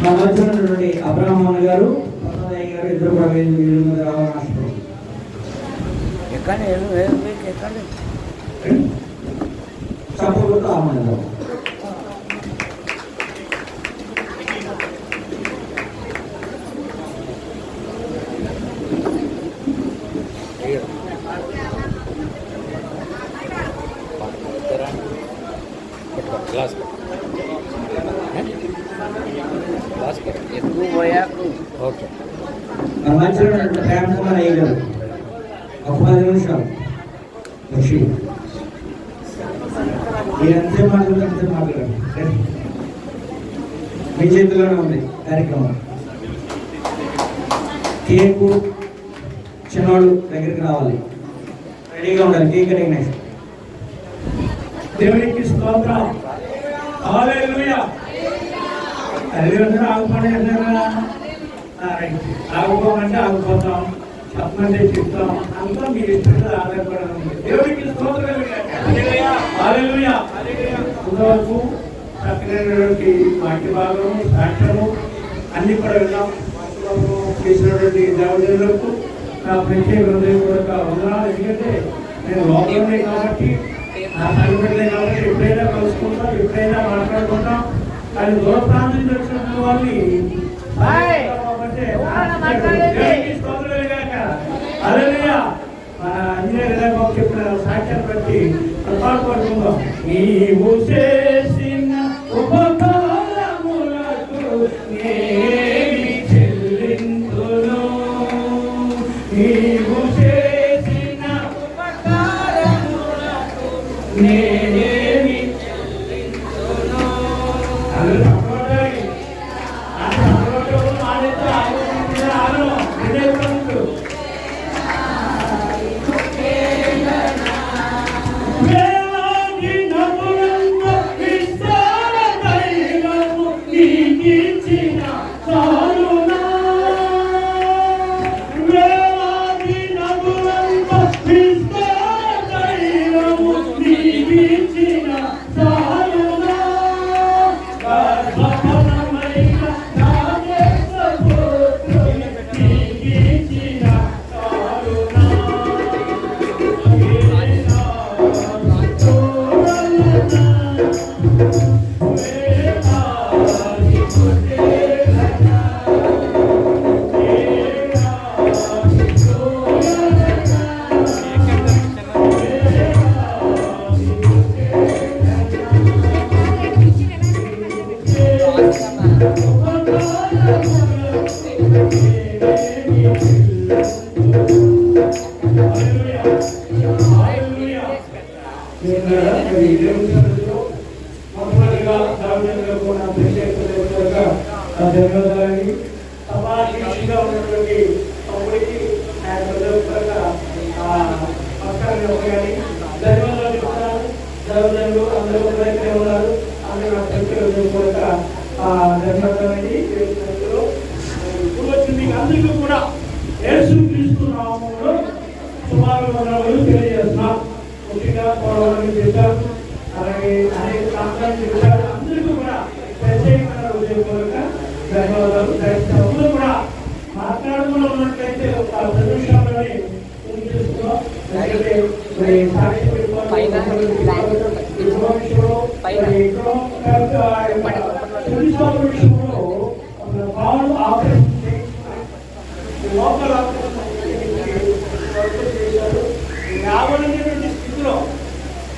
మా మధ్య ఉన్నటువంటి అబ్రహ్మన్ గారు ప్రసాదయ్య గారు ఇద్దరు కూడా వీళ్ళ మీద రావాలని ఆశపడుతున్నాం. చప్పట్లతో ఆహ్వానిద్దాం. ప్రేమ కుమార్ అయ్య గారు ఒక 10 నిమిషాలు వచ్చి మీరు ఎంతసేపు మాట్లాడండి. మీ చేతిలోనే ఉంది కార్యక్రమం. కేకు చిన్నవాళ్ళు దగ్గరికి రావాలి, రెడీగా ఉండాలి. Cake cutting next. దేవునికి స్తోత్రం. హల్లెలూయా. హల్లెలూయా. ఆగుపడే ఆగుకోమంటే ఆగుపోతాం, చెప్పమంటే చెప్తాం. అంతా మీరు ఇష్టంగా ఆధారపడాలి. దేవునికి స్తోత్రం. హల్లెలూయా. ఇంతవరకు చక్కనైనటువంటి వాక్య భాగము, సాక్ష్యము అన్ని కూడా విన్నాం. చేసినటువంటి దేవదేవులకు నా ప్రత్యేక హృదయపూర్వక వందనాలు. ఎందుకంటే నేను లోకంలో కాబట్టి, నా సంఘటనే కాబట్టి ఎప్పుడైనా కలుసుకుంటాం, ఎప్పుడైనా మాట్లాడుకుంటాం. కానీ దూర ప్రాంతం వచ్చిన వాళ్ళని మన ఇంజనీర్ చెప్పిన సాక్ష్యాన్ని బట్టి పాడుకుందాం. నీవు చేసిన ఉపకారములకు నేమి చెల్లింతును, నీవు చేసిన ఉపకారములకు నేనేమి చెల్లింతును. ధన్యవాదాలని సమాధిగా ఉన్నటువంటి తమ్ముడికి ధన్యవాదాలు చెప్తారు. ధన్యవాదాలు అందరూ ఉన్నారు. అందరూ ధన్యవాదాలండి. ఇప్పుడు వచ్చింది అందరికీ కూడా యేసుక్రీస్తు నామములో శుభాభివందనములు తెలియజేస్తున్నాం. ముఖ్యంగా పోరాటాలు చేశారు, అలాగే అనేక ప్రాంతాలు చేశారు. అందరికీ కూడా ప్రత్యేకమైన హృదయపూర్వక ధన్యవాదాలు. అందరూ కూడా మాట్లాడుతూ ఉన్నట్లయితే ఒక 10 నిమిషాలని చేసుకున్నాం. రావాలనేటువంటి స్థితిలో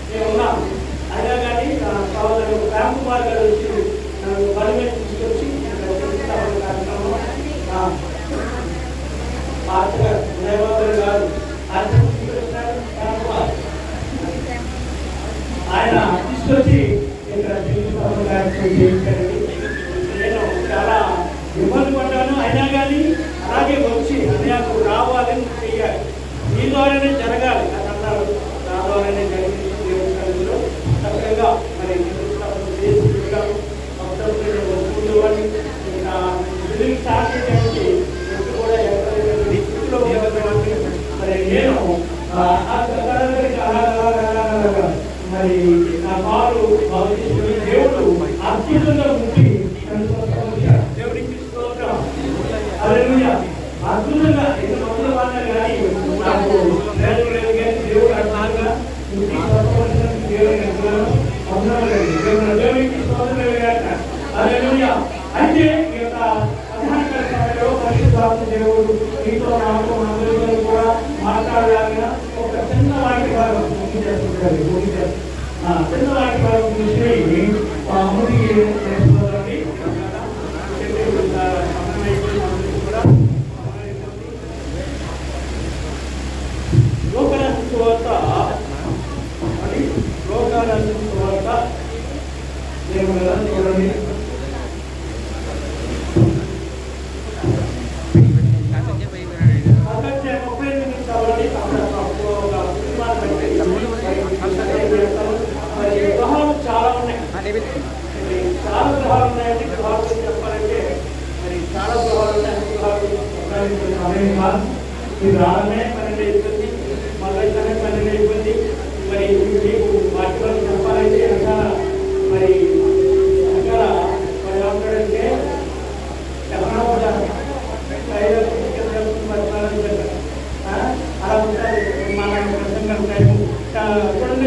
నేను ఉన్నాం. అయినా కానీ రామ్ కుమార్ గారు వచ్చి నన్ను బలి మీద తీసుకొచ్చి ఆయన తీసుకొచ్చి ఇక్కడ నేను చాలా ఇబ్బంది పడ్డాను. అయినా కానీ అలాగే వచ్చి అన్నయ్యకు రావాలని చెయ్యాలి, మీ ద్వారానే జరగాలి అని అన్నారు. నా ద్వారానే జరిగింది. దేవుడిలో చక్కగా మరి కూడా మరి నేను మరి నా కారు దేవుడు అద్భుతంగా ఉండి దేవుడు హల్లెలూయా. అద్భుతంగా ఎన్ని మందులు వాడినా కానీ నాకు లేదు లేదు కానీ దేవుడు అట్లాగా దేవునికి స్తోత్రం. హల్లెలూయా. అయితే ఈ యొక్క మధ్యాహ్నకాల సమయంలో పరిశుద్ధాత్మ దేవుడు మీతో నాతో అందరితో కూడా మాట్లాడలాగా ఒక చిన్న వాటి భాగం ముగించేస్తుంటారు. చిన్న వాటి భాగం చూసి ముందుకి నేర్చుకోవాలండి. లోకరాశి సువార్త అని లోకరాశి సువార్త దేవుడు చూడండి. చాలా ఉన్నాయి, చాలా గృహాలు ఉన్నాయండి. గృహాలు చెప్పాలంటే మరి చాలా గృహాలు ఉన్నాయి. ఇది రావడమే 12 అయిపోయింది, మళ్ళీ 12 అయిపోయింది. మరి మీకు వాటిలో చెప్పాలంటే అక్కడ మరి అక్కడ మరి ఏమంటాడంటే అలా ఉంటారు మన ప్రసంగం టైము చూడండి.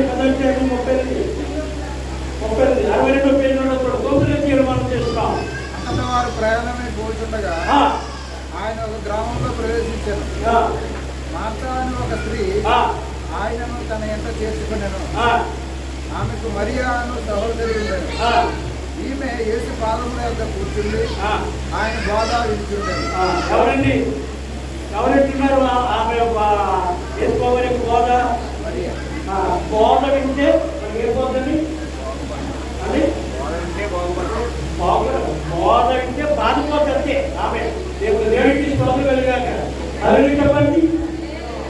30 62 పేజీలో గోపురం తీర్మానం చేస్తాం. వారు ప్రయాణమై పోతుండగా ఆయన ఒక గ్రామంలో ప్రవేశించారు. మార్తా అని ఒక స్త్రీ ఆయనను తన ఎంట చేసుకున్నాను. ఆమెకు మరియా అను సహోదరి ఉండేది. ఈమె యేసు పాదముల వద్ద కూర్చుండి ఆయన బోధ వింటుండేది. ఎవరండి ఎవరెట్టున్నారు? ఆమె వేసుకోవాలి బోధ. మరియా బోధ వింటే ఏ బోధని అది బోధ వింటే బాధపోతే ఆమె దేవుడికి స్తోత్రం కలిగాక. హల్లెలూయా చెప్పండి.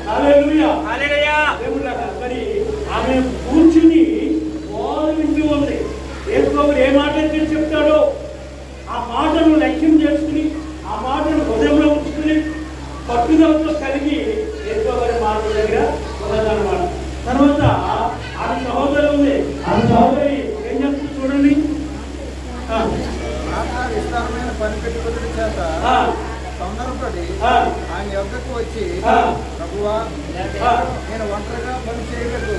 హల్లెలూయా. మరి ఆమె కూర్చుని బోధ వింటూ ఉంది. యేసు ఏ మాట చెప్తాడో ఆ మాటను లక్ష్యం చేసుకుని ఆ మాటను హృదయంలో ఉంచుకుని పట్టుదలతో కలిగి యేసు మాటల దగ్గర ఉన్నదన్నమాట. తర్వాత ఆమె సహోదరి ఉంది. ఆమె సహోదరి ఏం చేస్తుంది చూడండి. విస్తారమైన పని పెట్టుకుని చేత తొందరపడి ఆయన యొక్కకు వచ్చి, ప్రభువా, నేను ఒంటరిగా పని చేయలేదు,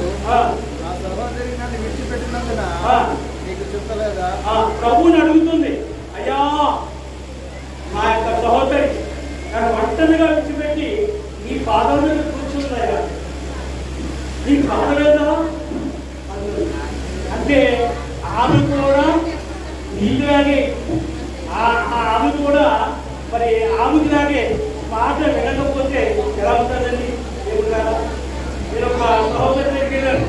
నా సహోదరి నన్ను విడిచిపెట్టినందున నీకు చెప్పలేదా? ప్రభువుని అడుగుతుంది, అయ్యా మా యొక్క సహోదరి నన్ను ఒంటరిగా విడిచిపెట్టి నీ పాదం మీద కూర్చుందయ్యా, నీకు బాధలేదా అంటే ఆమె కూడా నీలాగే ఆమె కూడా మరి ఆమెలాగే మాట వినకపోతే ఎలా ఉంటుందండి? మీరు ఒక సహోదరి దగ్గరికి వెళ్ళారు.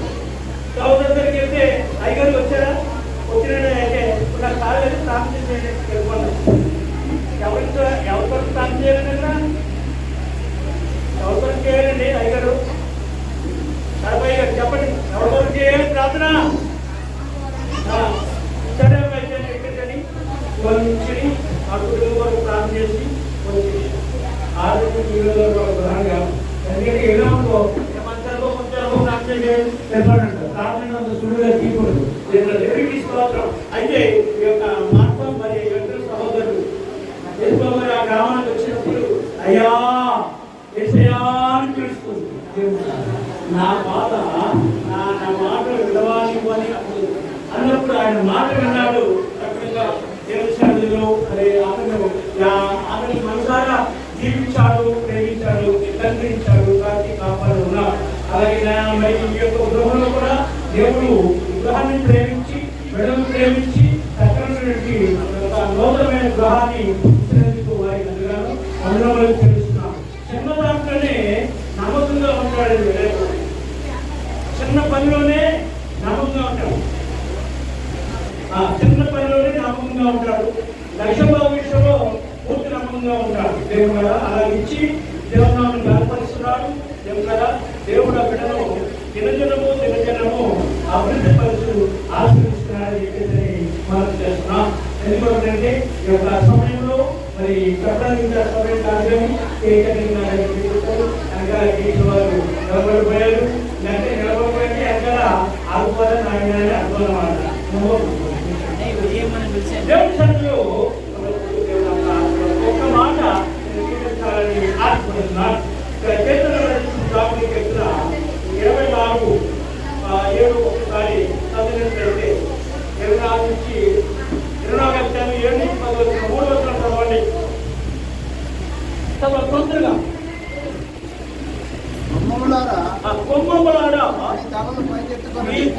సహోదరి దగ్గరికి వెళ్తే అయ్యగారు వచ్చారా? వచ్చినట్టు అయితే నా కాళ్ళు స్నానం చేసి వెళ్ళిపోతారు. ఎవరితో స్నానం చేయాలండి? అక్కడ ఎవరితో చేయాలండి అయ్యగారు? సరే చెప్పండి, ఎవరితో చేయాలి ప్రార్థన? సరే అయితే ఎక్కడికని నుంచి ఆ కుటుంబం వరకు ప్రార్థన చేసి వచ్చి ఆరోగ్యంగా ఎందుకంటే ఎలా ఉందో ఏమంటారో కొంచెం ప్రార్థన చేయాలి ప్రార్థన సులువుగా తీయకూడదు. దేవుడికి స్తోత్రం. అయితే ఈ యొక్క మార్గం మరి ఇద్దరు సహోదరులు మరి ఆ గ్రామానికి వచ్చినప్పుడు అయ్యా ఏసయ్యా అని పిలుస్తుంది. నా బాధ నా మాటలు విడవాలి అని అన్నప్పుడు ఆయన మాట విన్నాడు. చక్కగా దేవుని సన్నిధిలో మరి ఆమెను మనసారా జీవించాడు, ప్రేమించాడు, తండ్రించాడు, కాచి కాపాడు ఉన్నాడు. అలాగే మరి ఈ యొక్క గృహంలో కూడా దేవుడు గృహాన్ని ప్రేమించి మెడను ప్రేమించి చక్కనటువంటి నూతనమైన గృహాన్ని ఇచ్చినందుకు వారికి అందుగాను వందనములు తెలుస్తున్నాం. చిన్న దాంట్లోనే నమ్మకంగా ఉంటాడు. చిన్న పనిలోనే నమ్మకంగా ఉంటాడు. చిన్న పనిలోనే నమ్మకంగా ఉంటాడు. లక్ష్యభావ విషయంలో పూర్తి నమ్మకంగా ఉంటాడు. దేవుడు కదా అలా ఇచ్చి దేవుడు బలపరుస్తున్నాడు. దేవుడు కదా దేవుడు ఆ బిడ్డను దినజనము అభివృద్ధి పరుచు ఆశీర్వదిస్తున్నాడని చెప్పేసి మనం చేస్తున్నాం. ఎందుకంటే ఈ యొక్క సమయంలో మరి చెప్పడానికి సమయం కాదు కానీ అనగా వారు నిలబడిపోయారు. లేకపోతే నిలబడిపోయింది ఎక్కడ ఆగుకోవాలని ఆయన అనుకోవడం అన్నమాట. దేవుడి సన్నిధిలో ఒక మాట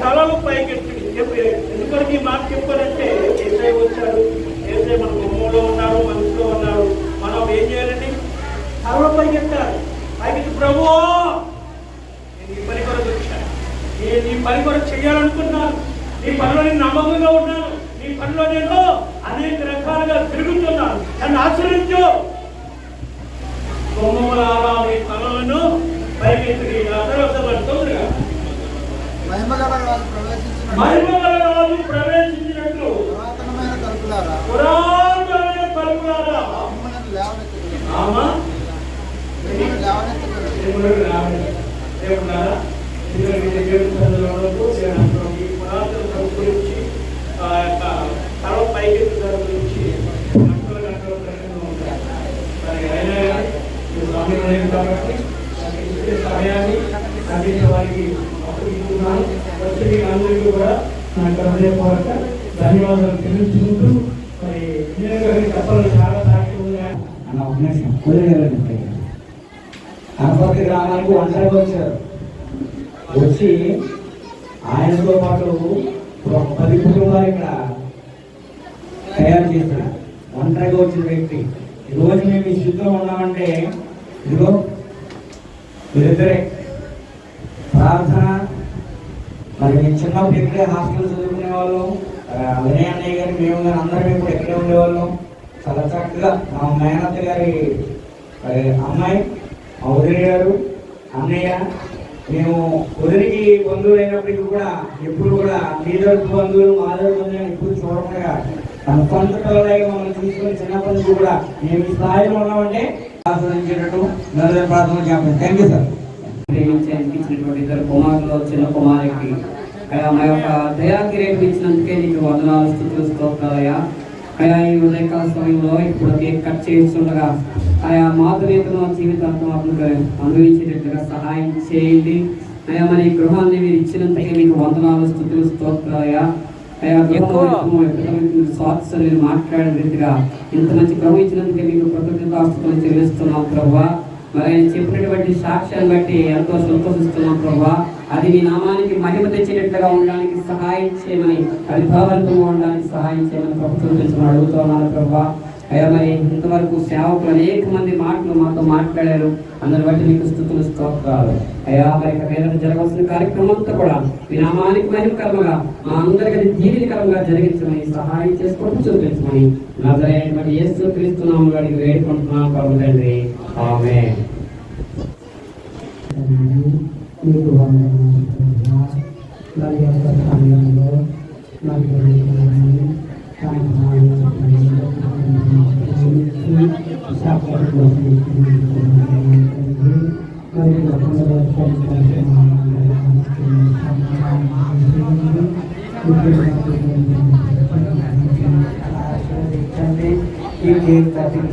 తలలు పైకెత్తి ఎందుకంటే ఈ మాట చెప్పారంటే ఏసై వచ్చాడు, ఏసై మన బొమ్మలో ఉన్నారు, మనసులో ఉన్నారు. మనం ఏం చేయాలండి? తలలు పైకెత్తాలి. పైకెత్తి ప్రభు నేను ఈ పని కొరకు వచ్చాను, నేను ఈ పని కొరకు చేయాలనుకున్నాను, నీ పనిలో నేను నమ్మకంగా ఉన్నాను, నీ పనిలో నేను అనేక రకాలుగా తిరుగుతున్నాను, నన్ను ఆశ్రయించు. బొమ్మలారా నీ తలలను పైకెత్తి తొందరగా మహిమగల రాజు ప్రవేశించినట్లు పురాతనమైన తలుపులారా పురాతన తలుపు గురించి తల పైకెత్తి ధర గురించి గంటల గంటల ప్రశ్నలు ఉంటాయి. అయినా స్వామి లేదు కాబట్టి సమయాన్ని అందించే వారికి అప్పగిస్తున్నాను. వచ్చి అందరికీ కూడా నాకు హృదయపూర్వక ధన్యవాదాలు తెలుసుకుంటూ మరి చెప్పాలి చాలా సాక్షి అనపర్తి గ్రామానికి ఒంటరిగా వచ్చారు. వచ్చి ఆయనతో పాటు ఒక 10 కుటుంబాలు ఇక్కడ తయారు చేశారు. ఒంటరిగా వచ్చిన వ్యక్తి ఈరోజు మేము ఈ స్థితిలో ఉన్నామంటే ఇదిగో వీరిద్దరే ప్రార్థన. మరి మేము చిన్నప్పుడు ఇక్కడే హాస్టల్ చదువుకునే వాళ్ళం. వినయ్ అన్నయ్య గారు మేము కానీ అందరం ఇప్పుడు ఇక్కడే ఉండేవాళ్ళం. చాలా చక్కగా మా మేనత్త గారి అమ్మాయి, మా వదిలి గారు, అన్నయ్య, మేము వదిలికి బంధువులు అయినప్పటికీ కూడా ఎప్పుడు కూడా మీ తరపు బంధువులు మా తరపు బంధువులు ఎప్పుడు చూడకుండా తన సొంత పిల్లలగా మమ్మల్ని చూసుకొని చిన్నప్పటి నుంచి కూడా మేము ఈ స్థాయిలో ఉన్నామంటే ఆస్వాదించేటట్టు నలుగురు ప్రార్థన చెప్పండి. Thank you sir. అనిపించినటువంటి 2 కుమారులు, చిన్న కుమారికి అయా మా యొక్క దయాకిరేటు ఇచ్చినందుకే నీకు వందనాలు, స్తుతులు, స్తోత్రాలయ్యా. అయా ఈ ఉదయకాల సమయంలో ఇప్పుడు కేక్ కట్ చేస్తుండగా ఆయా మాధుర్యతను జీవితాంతం అనుభవించేటట్టుగా సహాయం చేయండి. అయా మన ఈ గృహాన్ని మీరు ఇచ్చినందుకే మీకు వందనాలు, స్తుతులు, స్తోత్రాలయ్యా. అయా స్వార్థ మీరు మాట్లాడిన రీతిగా ఇంత మంచి గృహం ఇచ్చినందుకే మీకు కృతజ్ఞతాస్తుతులు చెల్లిస్తున్నాం ప్రభువా. మరి ఆయన చెప్పినటువంటి సాక్ష్యాన్ని బట్టి ఎంతో సంతోషిస్తున్నాం ప్రభా. అది మీ నామానికి మహిమ తెచ్చేటట్లుగా ఉండడానికి సహాయం చేయమని, అది భావంతంగా ఉండడానికి సహాయం చేయమని ప్రభుత్వం తెచ్చిన అడుగుతున్నాను ప్రభా. అయ్యా మరి ఇంతవరకు సేవకులు అనేక మంది మాటలు మాతో మాట్లాడారు. అందరి బట్టి మీకు స్తుతులు, స్తోత్రాలు. అయ్యా మరి మీద జరగాల్సిన కార్యక్రమం అంతా కూడా మీ నామానికి మహిమకరంగా మా అందరికీ దీవెనకరంగా జరిగించమని సహాయం చేసుకుంటూ చూపించమని నజరేయుడైన యేసు క్రీస్తు నామములో అడిగి వేడుకుంటున్నాం ప్రభు తండ్రి. ఆమేన్.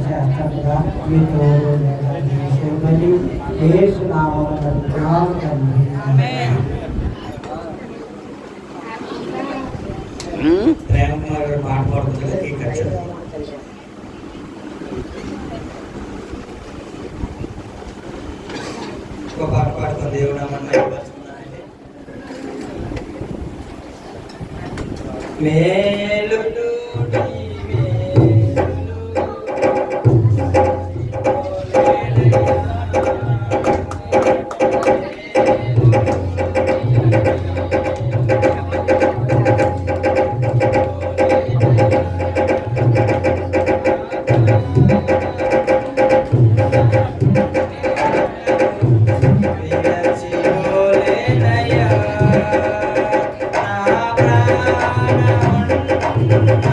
శాస్త్రంగా మీతో యేసు నామమున ప్రేమ పాట పాడుతుందిగా ఈ ఖర్చు ఒక పాట పాడుతుంది. దేవుడు మేలు Thank you.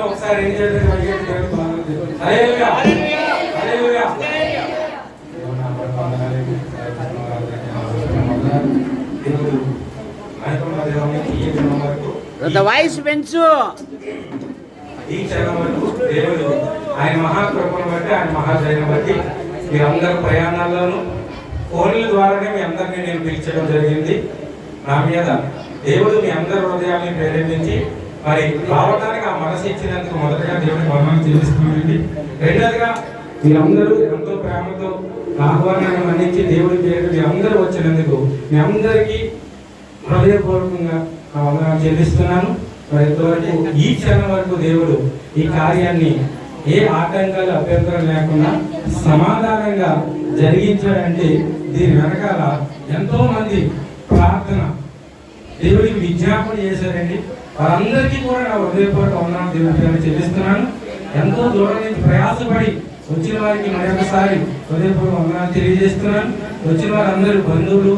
ఒకసారి ఏం చేయాలి వాయిస్ పెంచు. ఈ క్షణం వరకు దేవుడు ఆయన మహాకృపను బట్టి ఆయన మహాదయను బట్టి మీ అందరి ప్రయాణాల్లోనూ ఫోన్ల ద్వారానే మీ అందరినీ నేను పిలిచడం జరిగింది. నా మీద దేవుడు మీ అందరి హృదయాన్ని ప్రేరేపించి మరి రావడానికి ఆ మనసు ఇచ్చినందుకు మొదటగా దేవుడికి వందనాలు చెల్లిస్తున్నానండి. రెండోదిగా మీరందరూ ఎంతో ప్రేమతో ఆహ్వానాన్ని మన్నించి దేవుడి పేరు మీ అందరూ వచ్చినందుకు మీ అందరికీ హృదయపూర్వకంగా నా వందనాలు చెల్లిస్తున్నాను. మరి ఇంతవరకు ఈ క్షణం వరకు దేవుడు ఈ కార్యాన్ని ఏ ఆటంకాలు అభ్యంతరం లేకుండా సమాధానంగా జరిగించాడంటే దీని వెనకాల ఎంతో మంది ప్రార్థన దేవుడికి విజ్ఞాపన చేశారండి. వారందరికీ కూడా నా హృదయపూర్వక వందనాలు దేవుడికి చెల్లిస్తున్నాను. ఎంతో దూరం నుంచి ప్రయాసపడి వచ్చిన వారికి మరొకసారి హృదయపూర్వక వందనాలు తెలియజేస్తున్నాను. వచ్చిన వారందరూ బంధువులు,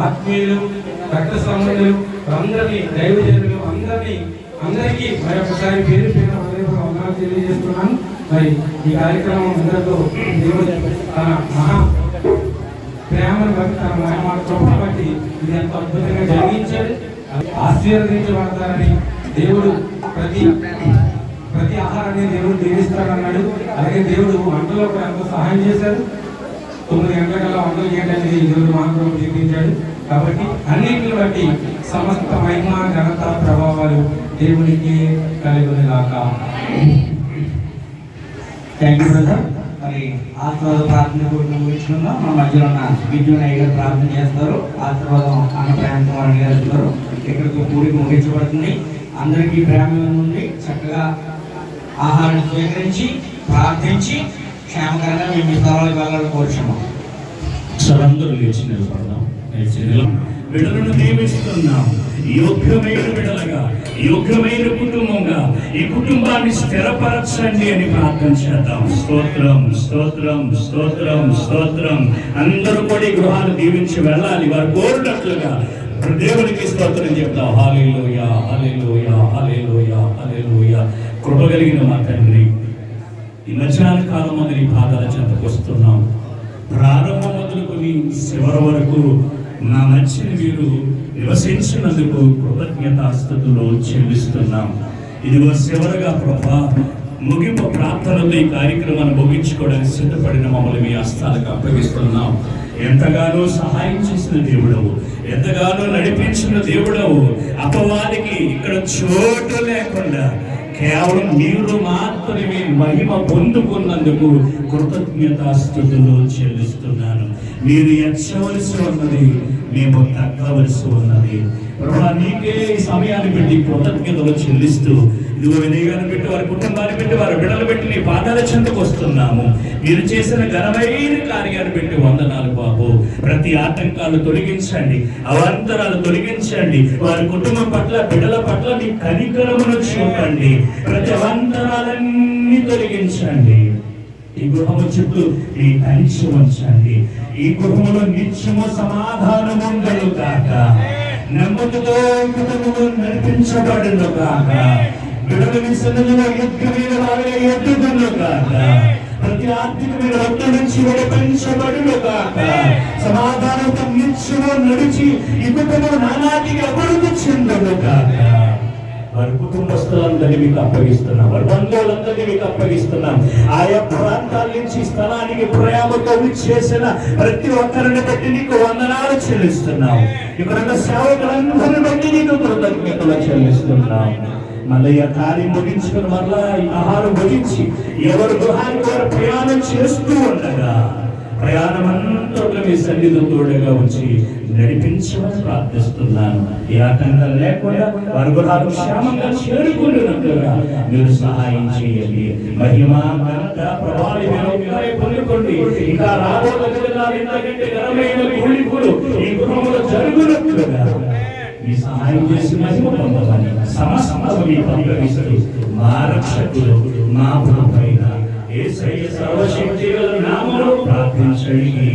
ఆత్మీయులు, రక్త సంబంధులు, అందరినీ దైవజనులు అందరికీ మరొకసారి పేరు పేరు హృదయపూర్వక వందనాలు తెలియజేస్తున్నాను. మరి ఈ కార్యక్రమం అందరితో దేవుడు తన మహా ప్రేమను బట్టి తన మహిమను బట్టి ఇది ఎంతో అద్భుతంగా జరిగించాడు. ఆశీర్వదించబడతారని దేవుడు ప్రతి ఆహారాన్ని దేవుడు దీవిస్తాడన్నాడు. అలాగే దేవుడు వంటలో కూడా ఎంతో సహాయం చేశాడు. 9 గంటల వంటలు చేయడానికి దేవుడు మహాప్రభు దీవించాడు. కాబట్టి అన్నింటిని బట్టి సమస్త మహిమ ఘనత ప్రభావాలు దేవునికి కలుగునుగాక. Thank you brother. మరి ఆశీర్వాద ప్రార్థన కూడా ముగించుకుందాం. మన మధ్యలో ఉన్న విద్యునయ్య గారు ప్రార్థన చేస్తారు. ఆశీర్వాదం అన్న ప్రేమ కుమార్ గారు ఇస్తారు. ఇక్కడికి కూడికి ముగించబడుతుంది. అందరికీ ప్రేమ నుండి చక్కగా ఆహారం స్వీకరించి ప్రార్థించి క్షేమకరంగా మేము మీ స్థలాలకు వెళ్ళాలని కోరుచున్నాం. అందరూ లేచి నిలబడదాం. బిడ్డలను నియమిస్తున్నాం. యోగ్యమైన బిడ్డలుగా, యోగ్యమైన కుటుంబంగా ఈ కుటుంబాన్ని స్థిరపరచండి అని ప్రార్థన చేద్దాం. స్తోత్రం స్తోత్రం స్తోత్రం స్తోత్రం. అందరూ కూడా ఈ గృహాన్ని దీవించి వెళ్ళాలి. వారు కోరినట్లుగా దేవునికి స్తోత్రం చెప్తాం. హల్లెలూయా హల్లెలూయా హల్లెలూయా హల్లెలూయా. కృప కలిగిన మా తండ్రి, ఈ మధ్యాహ్న కాలం నీ పాదాల చెంతకు వస్తున్నాం. ప్రారంభం మొదలుకొని మొదలుకొని చివరి వరకు నా మధ్యన మీరు నివసించినందుకు కృతజ్ఞతాస్తుతులు చెల్లిస్తున్నాం. ఇదిగో చివరగా ప్రభా ముగింపు ప్రార్థనతో ఈ కార్యక్రమాన్ని ముగించుకోవడానికి సిద్ధపడిన మమ్మల్ని మీ హస్తాలకు అప్పగిస్తున్నాం. ఎంతగానో సహాయం చేసిన దేవుడవు, ఎంతగానో నడిపించిన దేవుడవు. అపవాదికి ఇక్కడ చోటు లేకుండా కేవలం మీరు మాత్రమే మహిమ పొందుకున్నందుకు కృతజ్ఞతాస్తుతులు చెల్లిస్తున్నాను. మీరు ఎచ్చవలసి ఉన్నది, మేము తగ్గవలసి ఉన్నది. ప్రభా నీకే ఈ సమయాన్ని పెట్టి కృతజ్ఞతలు చెల్లిస్తూ ఇదిగో వినయగాన్ని పెట్టి వారి కుటుంబాన్ని పెట్టి వారి బిడ్డలు పెట్టి నీ పాదాల చెంతకు వస్తున్నాము. మీరు చేసిన ఘనమైన కార్యాన్ని పెట్టి వందనాలు బాబు. ప్రతి ఆటంకాలు తొలగించండి, అవాంతరాలు తొలగించండి. వారి కుటుంబం పట్ల బిడ్డల పట్ల మీ కనికరమును చూపండి. ప్రతి అవాంతరాలన్నీ తొలగించండి. ఈ గృహము చుట్టూ మీ కంచి ఉంచండి. ఈ గృహములో నిత్యము సమాధానము కలుగాక, నెమ్మదితో కుటుంబము నడిపించబడును కాక, బిడ్డల విసర్జనలో యుద్ధమైన వారిగా ఎదుగును కాక, ప్రతి ఆర్థికమైన ఒత్తిడి నుంచి విడిపించబడును కాక, సమాధానంతో నిత్యము నడిచి ఈ కుటుంబం నానాటికి అభివృద్ధి చెందును కాక. వారి కుటుంబస్తులందరినీ మీకు అప్పగిస్తున్నాం, వారి బంధువులందరినీ మీకు అప్పగిస్తున్నాం. ఆయా ప్రాంతాల నుంచి స్థలానికి ప్రేమతో చేసిన ప్రతి ఒక్కరిని బట్టి నీకు వందనాలు చెల్లిస్తున్నాం. ఇక్కడ సేవకులందరిని బట్టి నీకు కృతజ్ఞతలు చెల్లిస్తున్నాం. మళ్ళీ ఆ కార్యం ముగించుకుని మళ్ళా ఆహారం ముగించి ఎవరు గృహానికి వారు ప్రయాణం చేస్తూ ఉండగా ప్రయాణం అంతా మీ సన్నిధి తోడుగా వచ్చి నడిపించమని ప్రార్థిస్తున్నాను. ఈ ఆటంకాలు లేకుండా వారి గృహాలు క్షేమంగా చేరుకున్నట్లుగా మీరు సహాయం చేయండి. మహిమ ఘనత ప్రభావం పొందుకోండి. ఇంకా రాబోయే ఇంతకంటే ఘనమైన కూలికలు ఈ గృహంలో జరుగునట్లుగా మీ సహాయం చేసి మహిమ పొందమని సమస్తము మీ పంపిస్తూ మా రక్షకులు మా ప్రభువైన యేసయ్య సర్వశక్తిగల నామములో ప్రార్థించండి.